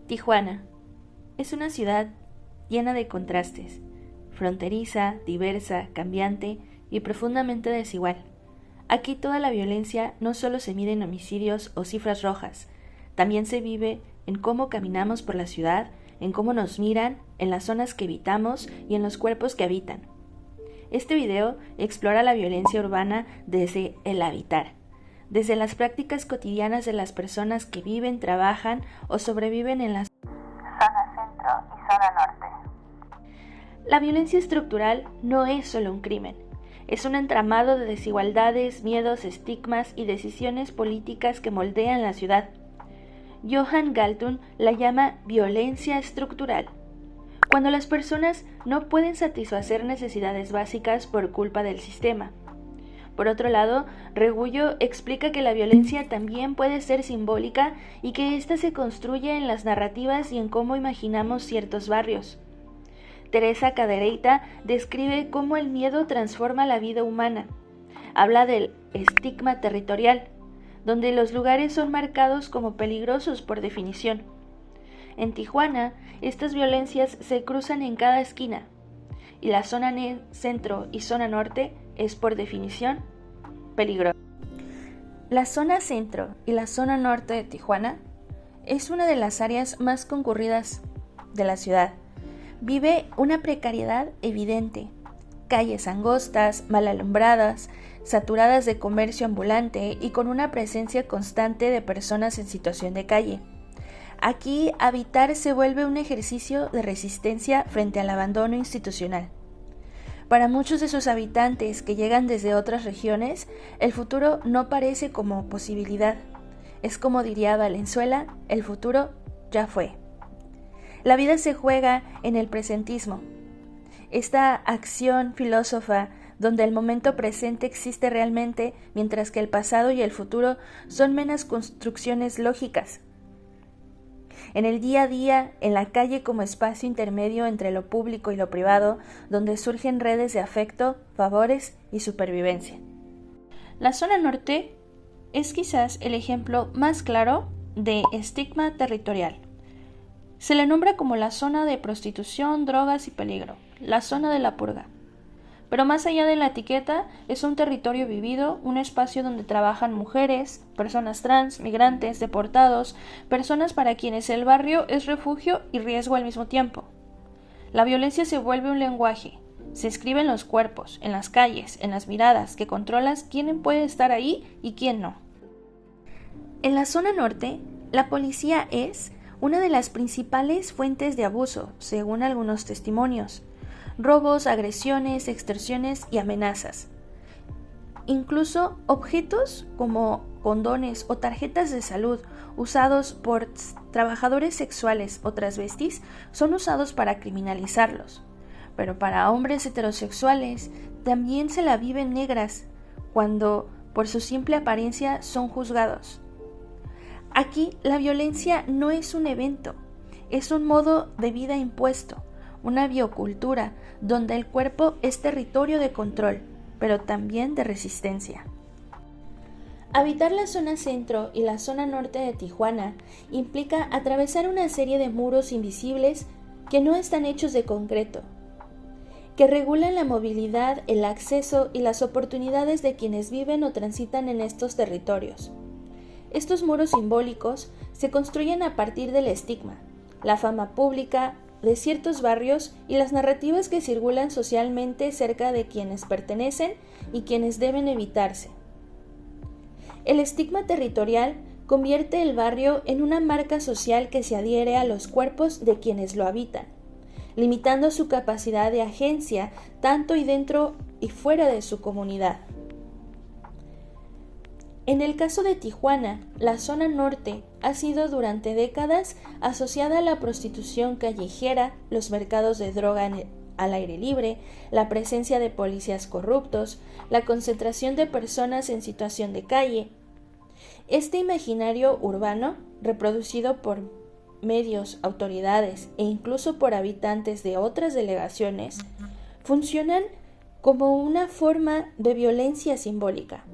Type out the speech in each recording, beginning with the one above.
Tijuana es una ciudad llena de contrastes, fronteriza, diversa, cambiante y profundamente desigual. Aquí toda la violencia no solo se mide en homicidios o cifras rojas, también se vive en cómo caminamos por la ciudad, en cómo nos miran, en las zonas que habitamos y en los cuerpos que habitan. Este video explora la violencia urbana desde el habitar, desde las prácticas cotidianas de las personas que viven, trabajan o sobreviven en las zona centro y zona norte. La violencia estructural no es solo un crimen, es un entramado de desigualdades, miedos, estigmas y decisiones políticas que moldean la ciudad. Johan Galtung la llama violencia estructural, cuando las personas no pueden satisfacer necesidades básicas por culpa del sistema. Por otro lado, Rebollo explica que la violencia también puede ser simbólica y que ésta se construye en las narrativas y en cómo imaginamos ciertos barrios. Teresa Cadereyta describe cómo el miedo transforma la vida humana. Habla del estigma territorial, donde los lugares son marcados como peligrosos por definición. En Tijuana, estas violencias se cruzan en cada esquina, y la zona centro y zona norte es por definición peligrosa. La zona centro y la zona norte de Tijuana es una de las áreas más concurridas de la ciudad. Vive una precariedad evidente, calles angostas, mal alumbradas, saturadas de comercio ambulante y con una presencia constante de personas en situación de calle. Aquí habitar se vuelve un ejercicio de resistencia frente al abandono institucional. Para muchos de sus habitantes que llegan desde otras regiones, el futuro no parece como posibilidad. Es como diría Valenzuela, el futuro ya fue. La vida se juega en el presentismo. Esta acción filósofa donde el momento presente existe realmente, mientras que el pasado y el futuro son meras construcciones lógicas. En el día a día, en la calle como espacio intermedio entre lo público y lo privado, donde surgen redes de afecto, favores y supervivencia. La zona norte es quizás el ejemplo más claro de estigma territorial. Se le nombra como la zona de prostitución, drogas y peligro, la zona de la purga. Pero más allá de la etiqueta, es un territorio vivido, un espacio donde trabajan mujeres, personas trans, migrantes, deportados, personas para quienes el barrio es refugio y riesgo al mismo tiempo. La violencia se vuelve un lenguaje, se escribe en los cuerpos, en las calles, en las miradas, que controlas quién puede estar ahí y quién no. En la zona norte, la policía es una de las principales fuentes de abuso, según algunos testimonios. Robos, agresiones, extorsiones y amenazas. Incluso objetos como condones o tarjetas de salud usados por trabajadores sexuales o transvestis son usados para criminalizarlos. Pero para hombres heterosexuales también se la viven negras cuando por su simple apariencia son juzgados. Aquí la violencia no es un evento, es un modo de vida impuesto, una biocultura donde el cuerpo es territorio de control, pero también de resistencia. Habitar la zona centro y la zona norte de Tijuana implica atravesar una serie de muros invisibles que no están hechos de concreto, que regulan la movilidad, el acceso y las oportunidades de quienes viven o transitan en estos territorios. Estos muros simbólicos se construyen a partir del estigma, la fama pública de ciertos barrios y las narrativas que circulan socialmente cerca de quienes pertenecen y quienes deben evitarse. El estigma territorial convierte el barrio en una marca social que se adhiere a los cuerpos de quienes lo habitan, limitando su capacidad de agencia tanto y dentro y fuera de su comunidad. En el caso de Tijuana, la zona norte ha sido durante décadas asociada a la prostitución callejera, los mercados de droga al aire libre, la presencia de policías corruptos, la concentración de personas en situación de calle. Este imaginario urbano, reproducido por medios, autoridades e incluso por habitantes de otras delegaciones, funcionan como una forma de violencia simbólica.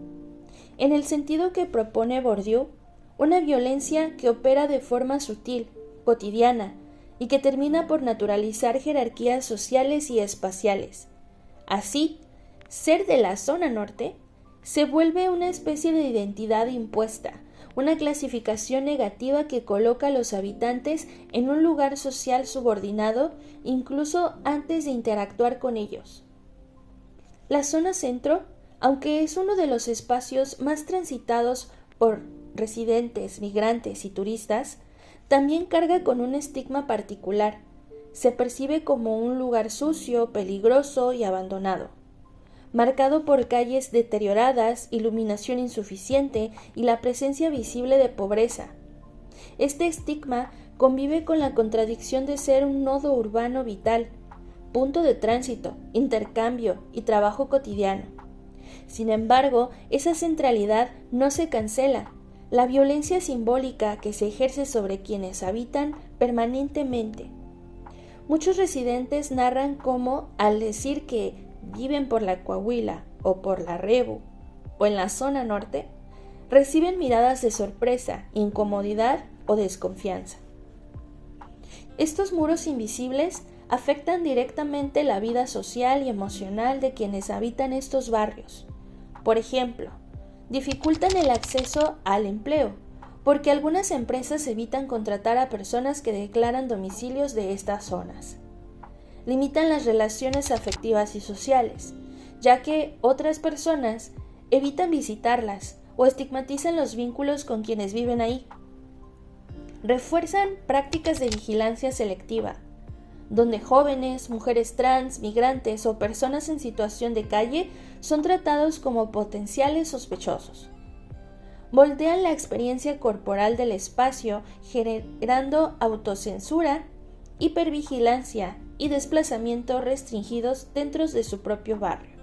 En el sentido que propone Bourdieu, una violencia que opera de forma sutil, cotidiana, y que termina por naturalizar jerarquías sociales y espaciales. Así, ser de la zona norte se vuelve una especie de identidad impuesta, una clasificación negativa que coloca a los habitantes en un lugar social subordinado incluso antes de interactuar con ellos. La zona centro, aunque es uno de los espacios más transitados por residentes, migrantes y turistas, también carga con un estigma particular. Se percibe como un lugar sucio, peligroso y abandonado, marcado por calles deterioradas, iluminación insuficiente y la presencia visible de pobreza. Este estigma convive con la contradicción de ser un nodo urbano vital, punto de tránsito, intercambio y trabajo cotidiano. Sin embargo, esa centralidad no se cancela. La violencia simbólica que se ejerce sobre quienes habitan permanentemente. Muchos residentes narran cómo, al decir que viven por la Coahuila o por la Rebu o en la zona norte, reciben miradas de sorpresa, incomodidad o desconfianza. Estos muros invisibles afectan directamente la vida social y emocional de quienes habitan estos barrios. Por ejemplo, dificultan el acceso al empleo, porque algunas empresas evitan contratar a personas que declaran domicilios de estas zonas. Limitan las relaciones afectivas y sociales, ya que otras personas evitan visitarlas o estigmatizan los vínculos con quienes viven ahí. Refuerzan prácticas de vigilancia selectiva, donde jóvenes, mujeres trans, migrantes o personas en situación de calle son tratados como potenciales sospechosos. Moldean la experiencia corporal del espacio, generando autocensura, hipervigilancia y desplazamiento restringidos dentro de su propio barrio.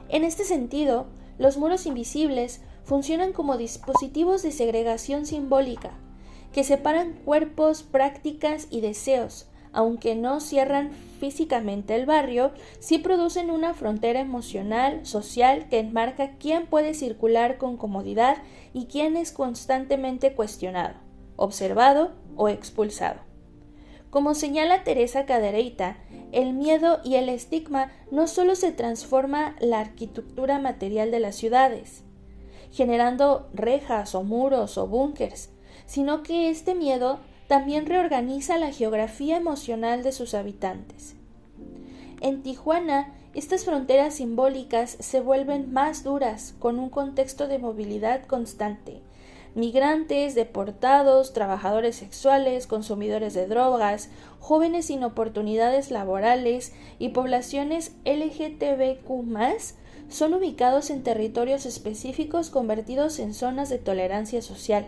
En este sentido, los muros invisibles funcionan como dispositivos de segregación simbólica, que separan cuerpos, prácticas y deseos. Aunque no cierran físicamente el barrio, sí producen una frontera emocional, social, que enmarca quién puede circular con comodidad y quién es constantemente cuestionado, observado o expulsado. Como señala Teresa Cadereyta, el miedo y el estigma no solo se transforma la arquitectura material de las ciudades, generando rejas o muros o búnkers, sino que este miedo también reorganiza la geografía emocional de sus habitantes. En Tijuana, estas fronteras simbólicas se vuelven más duras con un contexto de movilidad constante. Migrantes, deportados, trabajadores sexuales, consumidores de drogas, jóvenes sin oportunidades laborales y poblaciones LGTBQ+, son ubicados en territorios específicos convertidos en zonas de tolerancia social.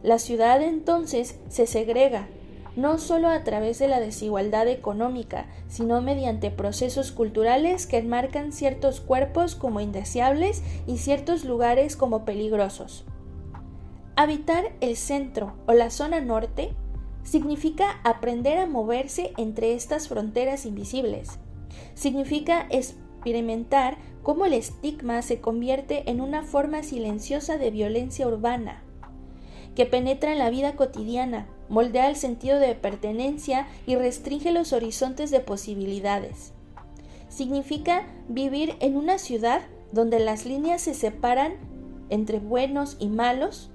La ciudad entonces se segrega, no solo a través de la desigualdad económica, sino mediante procesos culturales que enmarcan ciertos cuerpos como indeseables y ciertos lugares como peligrosos. Habitar el centro o la zona norte significa aprender a moverse entre estas fronteras invisibles. Significa experimentar cómo el estigma se convierte en una forma silenciosa de violencia urbana, que penetra en la vida cotidiana, moldea el sentido de pertenencia y restringe los horizontes de posibilidades. Significa vivir en una ciudad donde las líneas se separan entre buenos y malos,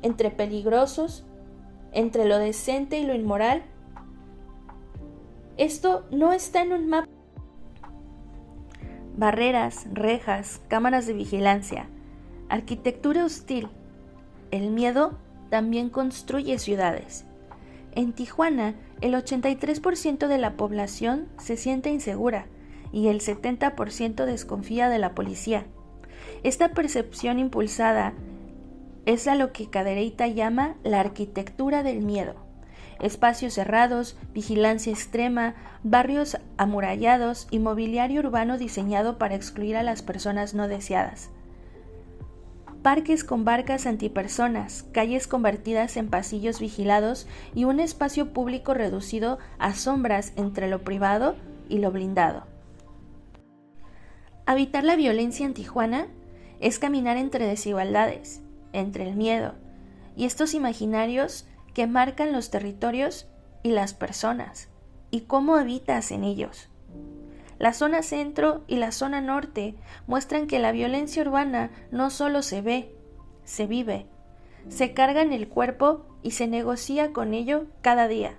entre peligrosos, entre lo decente y lo inmoral. Esto no está en un mapa. Barreras, rejas, cámaras de vigilancia, arquitectura hostil. El miedo también construye ciudades. En Tijuana, el 83% de la población se siente insegura y el 70% desconfía de la policía. Esta percepción impulsada es a lo que Cadereyta llama la arquitectura del miedo. Espacios cerrados, vigilancia extrema, barrios amurallados y mobiliario urbano diseñado para excluir a las personas no deseadas. Parques con barcas antipersonas, calles convertidas en pasillos vigilados y un espacio público reducido a sombras entre lo privado y lo blindado. Habitar la violencia en Tijuana es caminar entre desigualdades, entre el miedo y estos imaginarios que marcan los territorios y las personas, y cómo habitas en ellos. La zona centro y la zona norte muestran que la violencia urbana no solo se ve, se vive, se carga en el cuerpo y se negocia con ello cada día.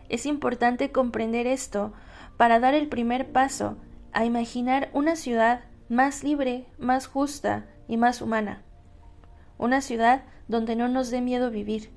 Es importante comprender esto para dar el primer paso a imaginar una ciudad más libre, más justa y más humana. Una ciudad donde no nos dé miedo vivir,